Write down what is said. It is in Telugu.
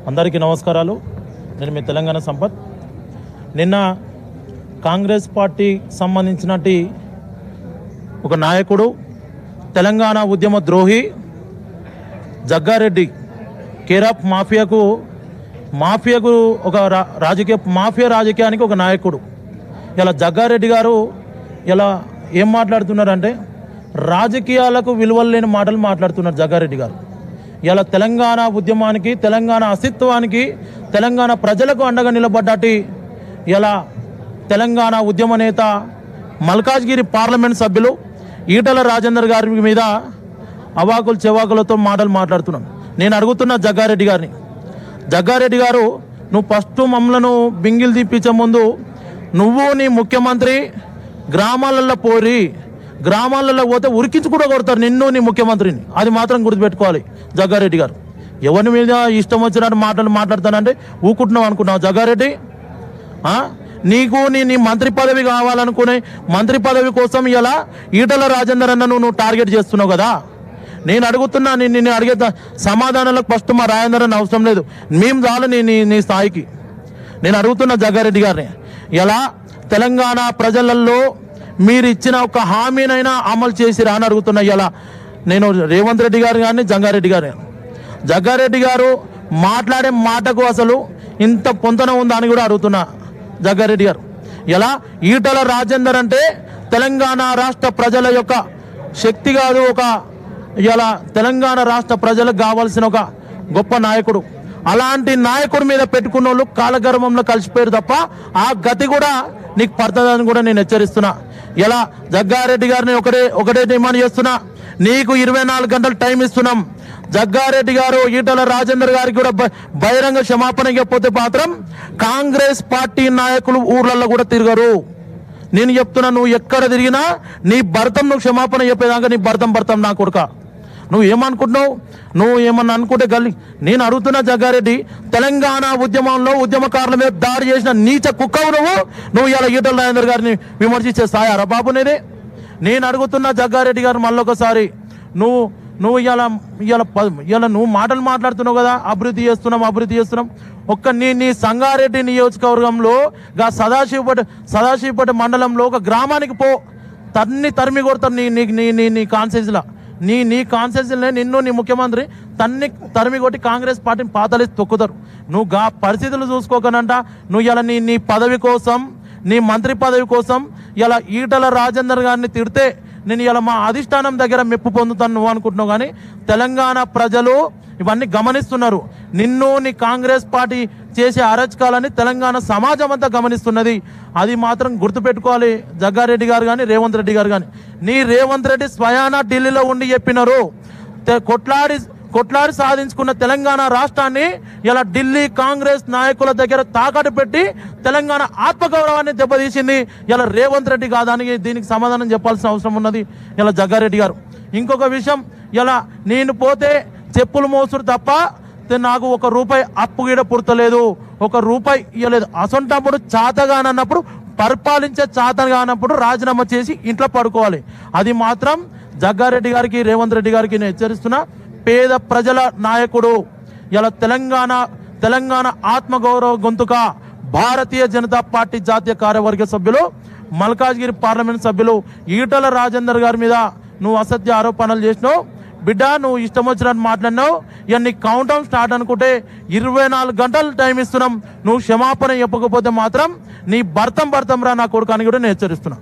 అందరికీ నమస్కారాలు. నేను మీ తెలంగాణ సంపత్. నిన్న కాంగ్రెస్ పార్టీ సంబంధించినటి ఒక నాయకుడు, తెలంగాణ ఉద్యమ ద్రోహి జగ్గారెడ్డి కేరాప్ మాఫియాకు ఒక రాజకీయానికి ఒక నాయకుడు. ఇలా జగ్గారెడ్డి గారు ఇలా ఏం మాట్లాడుతున్నారంటే రాజకీయాలకు విలువలు లేని మాటలు మాట్లాడుతున్నారు జగ్గారెడ్డి గారు. ఇలా తెలంగాణ ఉద్యమానికి, తెలంగాణ అస్తిత్వానికి, తెలంగాణ ప్రజలకు అండగా నిలబడ్డటి ఇలా తెలంగాణ ఉద్యమ నేత మల్కాజ్గిరి పార్లమెంట్ సభ్యులు ఈటల రాజేందర్ గారి మీద అవాకులు చెవాకులతో మాటలు మాట్లాడుతున్నాను. నేను అడుగుతున్న జగ్గారెడ్డి గారు, నువ్వు ఫస్ట్ మమ్మలను బింగిల్ తీపించే ముందు నువ్వు నీ ముఖ్యమంత్రి గ్రామాలలో గ్రామాలలో పోతే ఉరికించి కూడా కొడతారు నిన్ను, నీ ముఖ్యమంత్రిని. అది మాత్రం గుర్తుపెట్టుకోవాలి జగ్గారెడ్డి గారు. ఎవరి మీద ఇష్టం వచ్చినట్టు మాటలు మాట్లాడతానంటే ఊకుంటున్నావు అనుకున్నావు జగ్గారెడ్డి? నీకు నీ మంత్రి పదవి కావాలనుకునే మంత్రి పదవి కోసం ఇలా ఈటల రాజేందర్ అన్న నువ్వు టార్గెట్ చేస్తున్నావు కదా. నేను అడుగుతున్నా, నిన్ను అడిగే సమాధానాలకు ఫస్ట్ మా రాజేందర్ అన్న అవసరం లేదు, మేము చాలు నీ స్థాయికి. నేను అడుగుతున్నా జగ్గారెడ్డి గారిని, ఇలా తెలంగాణ ప్రజలలో మీరు ఇచ్చిన ఒక హామీనైనా అమలు చేసిరా అని అడుగుతున్నా. ఇలా నేను రేవంత్ రెడ్డి గారు కానీ జగ్గారెడ్డి గారు మాట్లాడే మాటకు అసలు ఇంత పొంతన ఉందా అని కూడా అడుగుతున్నా జగ్గారెడ్డి గారు. ఇలా ఈటల రాజేందర్ అంటే తెలంగాణ రాష్ట్ర ప్రజల యొక్క శక్తి కాదు, ఇలా తెలంగాణ రాష్ట్ర ప్రజలకు కావాల్సిన ఒక గొప్ప నాయకుడు. అలాంటి నాయకుడి మీద పెట్టుకున్న వాళ్ళు కాలగర్భంలో కలిసిపోయారు తప్ప ఆ గతి కూడా నీకు పడుతుందని కూడా నేను హెచ్చరిస్తున్నా. ఇలా జగ్గారెడ్డి గారిని ఒకటే డిమాండ్ చేస్తున్నా, నీకు 24 గంటలు టైం ఇస్తున్నాం. జగ్గారెడ్డి గారు ఈటల రాజేందర్ గారికి కూడా బహిరంగ క్షమాపణ ఇవ్వకపోతే మాత్రం కాంగ్రెస్ పార్టీ నాయకులు ఊర్లలో కూడా తిరగరు. నేను చెప్తున్నా, నువ్వు ఎక్కడ తిరిగినా నీ భర్తం నువ్వు క్షమాపణ చెప్పేదాకా నీ భర్తం నా కొడుక. నువ్వు ఏమనుకుంటున్నావు? నువ్వు ఏమన్నా అనుకుంటే నేను అడుగుతున్నా జగ్గారెడ్డి, తెలంగాణ ఉద్యమంలో ఉద్యమకారుల మీద దాడి చేసిన నీచ కుక్కవు నువ్వు ఇలా ఈటల రాజేందర్ గారిని విమర్శించే స్థాయి బాబు నేనే. నేను అడుగుతున్నా జగ్గారెడ్డి గారు మళ్ళొకసారి, నువ్వు ఇలా నువ్వు మాటలు మాట్లాడుతున్నావు కదా, అభివృద్ధి చేస్తున్నాం. నీ సంగారెడ్డి నియోజకవర్గంలో సదాశివపేట మండలంలో ఒక గ్రామానికి పో, తరిమి కొడతారు నీ కాన్స్టిట్యూన్సీలో. నీ కాన్స్టిట్యూన్సీలో నిన్ను నీ ముఖ్యమంత్రి తరిమి కొట్టి కాంగ్రెస్ పార్టీని పాతలేసి తొక్కుతారు. నువ్వు పరిస్థితులు చూసుకోకనంట నువ్వు ఇలా నీ పదవి కోసం, నీ మంత్రి పదవి కోసం ఇలా ఈటల రాజేందర్ గారిని తిడితే నేను ఇలా మా అధిష్టానం దగ్గర మెప్పు పొందుతాను నువ్వు అనుకుంటున్నావు. కానీ తెలంగాణ ప్రజలు ఇవన్నీ గమనిస్తున్నారు. నిన్ను నీ కాంగ్రెస్ పార్టీ చేసే అరచకాలని తెలంగాణ సమాజం అంతా గమనిస్తున్నది. అది మాత్రం గుర్తుపెట్టుకోవాలి జగ్గారెడ్డి గారు కానీ రేవంత్ రెడ్డి గారు కానీ. నీ రేవంత్ రెడ్డి స్వయానా ఢిల్లీలో ఉండి చెప్పినారు, కొట్లాడి సాధించుకున్న తెలంగాణ రాష్ట్రాన్ని ఇలా ఢిల్లీ కాంగ్రెస్ నాయకుల దగ్గర తాకట్టు పెట్టి తెలంగాణ ఆత్మగౌరవాన్ని దెబ్బతీసింది ఇలా రేవంత్ రెడ్డి కాదానికి. దీనికి సమాధానం చెప్పాల్సిన అవసరం ఉన్నది ఇలా జగ్గారెడ్డి గారు. ఇంకొక విషయం, ఇలా నేను పోతే చెప్పులు మోసుడు తప్ప నాకు ₹1 అప్పు గీడ పుడతలేదు, ₹1 ఇవ్వలేదు. అసొంటప్పుడు చాతగానన్నప్పుడు, పరిపాలించే చాతగానప్పుడు రాజీనామా చేసి ఇంట్లో పడుకోవాలి. అది మాత్రం జగ్గారెడ్డి గారికి, రేవంత్ రెడ్డి గారికి నేను హెచ్చరిస్తున్నా. పేద ప్రజల నాయకుడు, ఇలా తెలంగాణ ఆత్మగౌరవ గొంతుక భారతీయ జనతా పార్టీ జాతీయ కార్యవర్గ సభ్యులు, మల్కాజ్గిరి పార్లమెంట్ సభ్యులు ఈటల రాజేందర్ గారి మీద నువ్వు అసత్య ఆరోపణలు చేసినావు. బిడ్డ, నువ్వు ఇష్టం వచ్చినట్టు మాట్లాడినావు. ఇవన్నీ కౌంటౌన్ స్టార్ట్ అనుకుంటే 24 గంటలు టైం ఇస్తున్నాం. నువ్వు క్షమాపణ చెప్పకపోతే మాత్రం నీ భర్తం రా నా కొడుకు అని కూడా నేను హెచ్చరిస్తున్నా.